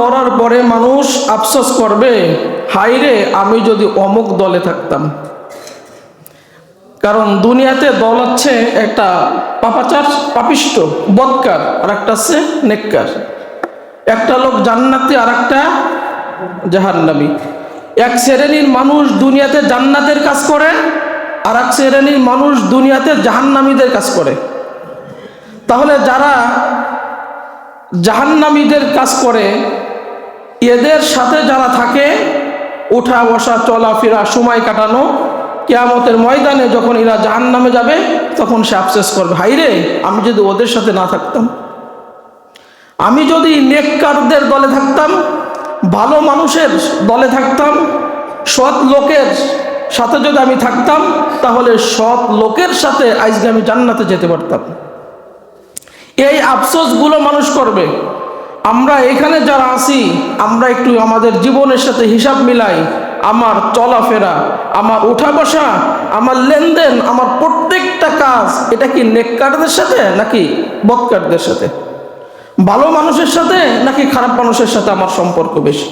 মরার পরে মানুষ আফসোস করবে, হায় রে আমি যদি অমুক দলে থাকতাম। কারণ দুনিয়াতে দল হচ্ছে একটা পাপাচার, পাপিষ্ট, বদকার, আর একটা হচ্ছে নেককার। একটা লোক জান্নাতি আর একটা জাহান্নামী। এক শ্রেণীর মানুষ দুনিয়াতে জান্নাতের কাজ করে, আর এক শ্রেণীর মানুষ দুনিয়াতে জাহান্নামীদের কাজ করে। তাহলে যারা জাহান্নামীদের কাজ করে এদের সাথে যারা থাকে, ওঠা বসা চলাফেরা সময় কাটানো, কিয়ামতের ময়দানে যখন এরা জাহান্নামে যাবে তখন সে আফসোস করবে, হায় রে আমি যদি ওদের সাথে না থাকতাম, আমি যদি নেককারদের দলে থাকতাম, ভালো মানুষের দলে থাকতাম, সৎ লোকের সাথে যদি আমি থাকতাম, তাহলে সৎ লোকের সাথে আজকে আমি জান্নাতে যেতে পারতাম। এই আফসোসগুলো মানুষ করবে। আমরা এখানে যারা আছি, আমরা একটু আমাদের জীবনের সাথে হিসাব মিলাই। আমার চলাফেরা, আমার উঠা বসা, আমার লেনদেন, আমার প্রত্যেকটা কাজ, এটা কি নেককারদের সাথে নাকি বদকারদের সাথে, ভালো মানুষের সাথে নাকি খারাপ মানুষের সাথে আমার সম্পর্ক বেশি?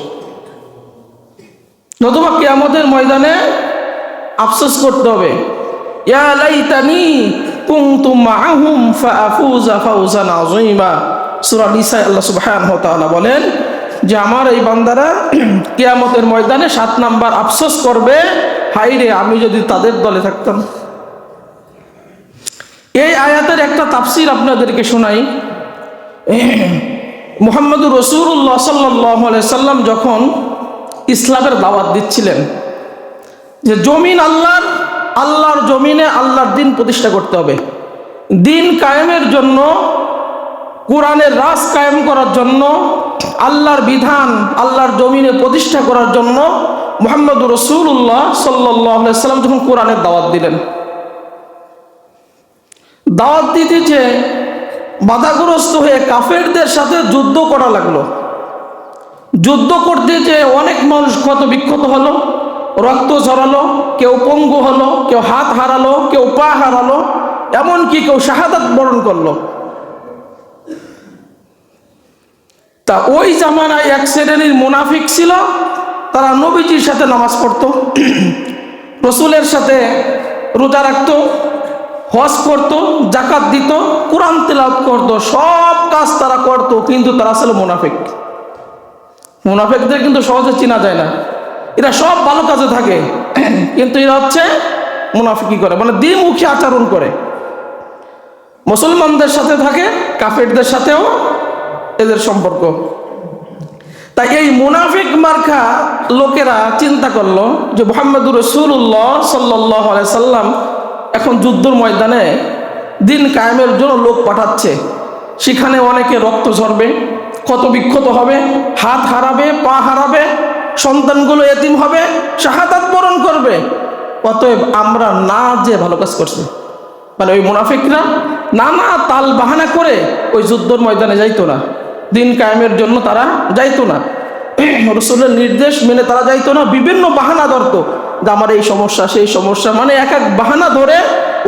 নতুবা কিয়ামতের ময়দানে আফসোস করতে হবে, ইয়া লাইতানি কুনতু মাআহুম ফাআফুযা ফাওজান আযীমা। সূরা নিসা আল্লাহ সুবহানাহু ওয়া তাআলা বলেন যে আমার এই বান্দারা কিয়ামতের ময়দানে 7 নাম্বার আফসোস করবে, হায় রে আমি যদি তাদের দলে থাকতাম। এই আয়াতের একটা তাফসীর আপনাদেরকে শোনাই। মুহাম্মদুর রাসূলুল্লাহ সাল্লাল্লাহু আলাইহি সাল্লাম যখন ইসলামের দাওয়াত দিচ্ছিলেন, যে জমিন আল্লাহর জমিনে আল্লাহর দিন প্রতিষ্ঠা করতে হবে, দিন কায়েমের জন্য, কোরআনের রাজ কায়েম করার জন্য, আল্লাহর বিধান আল্লাহর জমিনে প্রতিষ্ঠা করার জন্য মুহাম্মদুর রাসূলুল্লাহ সাল্লাল্লাহু আলাইহি সাল্লাম যখন কোরআনের দাওয়াত দিলেন, দাওয়াত দিতে বাধাগ্রস্ত হয়ে কাফেরদের সাথে যুদ্ধ করা লাগলো। যুদ্ধ করতে যে অনেক মানুষ ক্ষত বিক্ষত হলো, রক্ত ঝরালো, কেউ পঙ্গু হলো, কেউ হাত হারালো, কেউ পা হারালো, এমনকি কেউ শাহাদাত বরণ করলো। তা ওই জামানায় এক শ্রেণীর মুনাফিক ছিল, তারা নবীজির সাথে নামাজ পড়তো, রসুলের সাথে রোজা রাখতো, হজ করতো, জাকাত দিত, কোরআন তেলাওয়াত করতো, সব কাজ তারা করতো, কিন্তু তারা ছিল মুনাফিক। মুনাফিকদের কিন্তু সহজে চেনা যায় না, এরা সব ভালো কাজে থাকে, কিন্তু এরা হচ্ছে মুনাফিকি করে, মানে দ্বিমুখী আচরণ করে। মুসলমানদের সাথে থাকে, কাফেরদের সাথেও এদের সম্পর্ক। তাই এই মুনাফিক মার্কা লোকেরা চিন্তা করলো যে মুহাম্মদুর রাসূলুল্লাহ সাল্লাল্লাহু আলাইহি সাল্লাম এখন যুদ্ধের ময়দানে দিন কায়েমের জন্য লোক পাঠাচ্ছে, সেখানে অনেকে রক্ত ঝরবে, ক্ষত বিক্ষত হবে, হাত হারাবে, পা হারাবে, সন্তানগুলো এতিম হবে, শাহাদাত বরণ করবে। অতএব আমরা না যে ভালো কাজ করছি, মানে ওই মুনাফিকরা নানা তাল বাহানা করে ওই যুদ্ধের ময়দানে যাইতো না, দিন কায়েমের জন্য তারা যাইতো না, রাসূলের নির্দেশ মেনে তারা যাইতো না, বিভিন্ন বাহানা ধরতো যে আমার এই সমস্যা সেই সমস্যা, মানে এক এক বাহানা ধরে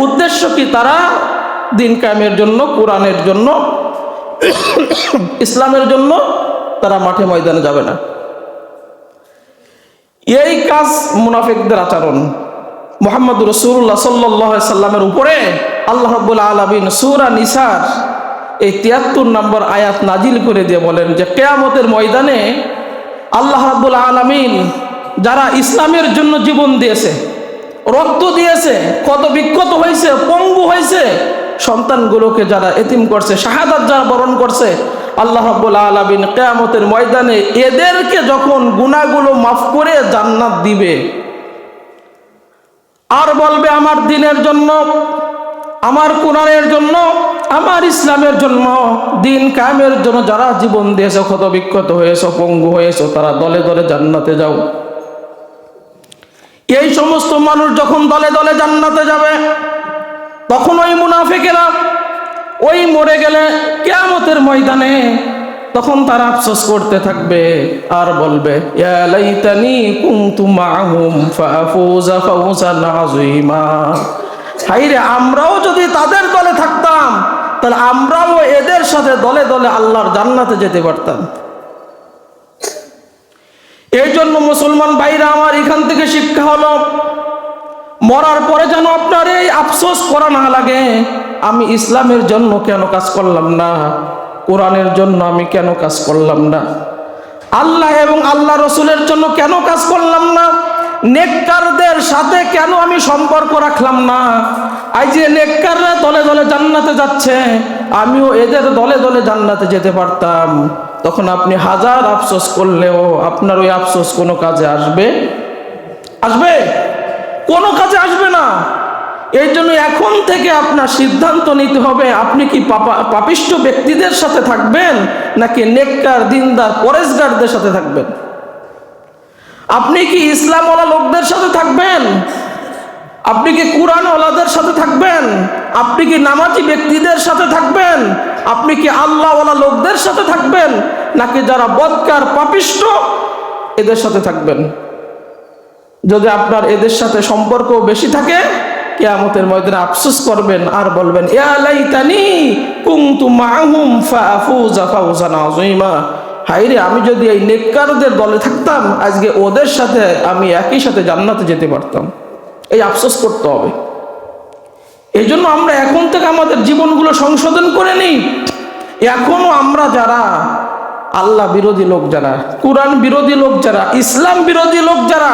উদ্দেশ্য কি তারা দিন কায়েমের জন্য, কোরআনের জন্য, ইসলামের জন্য তারা মাঠে ময়দানে যাবে না। এই কাজ মুনাফিকদের আচরণ। মুহাম্মদুর রাসূলুল্লাহ সাল্লাল্লাহু আলাইহি সাল্লামের উপরে আল্লাহ রাব্বুল আলামিন সূরা নিসার এই 73 নম্বর আয়াত নাজিল করে দিয়ে বলেন যে কিয়ামতের ময়দানে আল্লাহ রাব্বুল আলামিন যারা ইসলামের জন্য জীবন দিয়েছে, রক্ত দিয়েছে, ক্ষত বিক্ষত হয়েছে, পঙ্গু হয়েছে, সন্তানগুলোকে যারা এতিম করছে, শাহাদাত যারা বরণ করছে, আল্লাহ রাব্বুল আলামিন কিয়ামতের ময়দানে এদেরকে যখন গুনাহগুলো মাফ করে জান্নাত দিবে, আর বলবে আমার দ্বীনের জন্য, আমার কোরআনের জন্য, আমার ইসলামের জন্য, দিন কায়েমের জন্য যারা জীবন দিয়েছে, ক্ষত বিক্ষত হয়েছে, পঙ্গু হয়েছে, তারা দলে দলে জান্নাতে যাও। এই সমস্ত মানুষ যখন দলে দলে জান্নাতে যাবে, তখন ওই মুনাফিকেরা ওই মরে গেলে কিয়ামতের ময়দানে তখন তারা আফসোস করতে থাকবে আর বলবে ইয়া লাইতানি কুনতু মাআহুম ফাআফুযা ফাওজান আযীমা। হায়রে আমরাও যদি তাদের দলে থাকতাম, তাহলে আমরাও এদের সাথে দলে দলে আল্লাহর জান্নাতে যেতে পারতাম। এই জন্য মুসলমান ভাইরা আমার, এখান থেকে শিক্ষা হলো, মরার পরে যেন আপনার এই আফসোস করা না লাগে, আমি ইসলামের জন্য কেন কাজ করলাম না, কোরআনের জন্য আমি কেন কাজ করলাম না, আল্লাহ এবং আল্লাহ রসুলের জন্য কেন কাজ করলাম না, নেককারদের সাথে কেন আমি সম্পর্ক রাখলাম না। এই যে নেককাররা দলে দলে জান্নাতে যাচ্ছে, আমিও এদের দলে দলে জান্নাতে যেতে পারতাম, তখন আপনি হাজার আফসোস করলেও আপনার ওই আফসোস কোনো কাজে আসবে? আসবে? কোনো কাজে আসবে না। এই জন্য এখন থেকে আপনার সিদ্ধান্ত নিতে হবে, আপনি কি পাপিষ্ঠ ব্যক্তিদের সাথে থাকবেন নাকি নেককার দিনদার পরেশগারদের সাথে থাকবেন? আপনি কি ইসলামওয়ালা লোকদের সাথে থাকবেন? আপনি কি কুরআনওয়ালাদের সাথে থাকবেন? আপনি কি নামাজি ব্যক্তিদের সাথে থাকবেন? আপনি কি আল্লাহওয়ালা লোকদের সাথে থাকবেন নাকি যারা বদকার পাপিষ্ঠ এদের সাথে থাকবেন? যদি আপনার এদের সাথে সম্পর্ক বেশি থাকে, কিয়ামতের ময়দানে আফসোস করবেন আর বলবেন, ইয়া লাইতানি কুনতু মাআহুম ফাআফুযা ফাওজান আযীমা। হায়রে, আমি যদি এই নেককারদের দলে থাকতাম, আজকে ওদের সাথে আমি একই সাথে জান্নাতে যেতে পারতাম। এই আফসোস করতে হবে। এই জন্য আমরা এখন থেকে আমাদের জীবনগুলো সংশোধন করে নিই। এখনো আমরা যারা আল্লাহ বিরোধী লোক, যারা কোরআন বিরোধী লোক, যারা ইসলাম বিরোধী লোক, যারা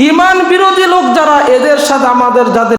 ইমান বিরোধী লোক, যারা এদের সাথে আমাদের যাদের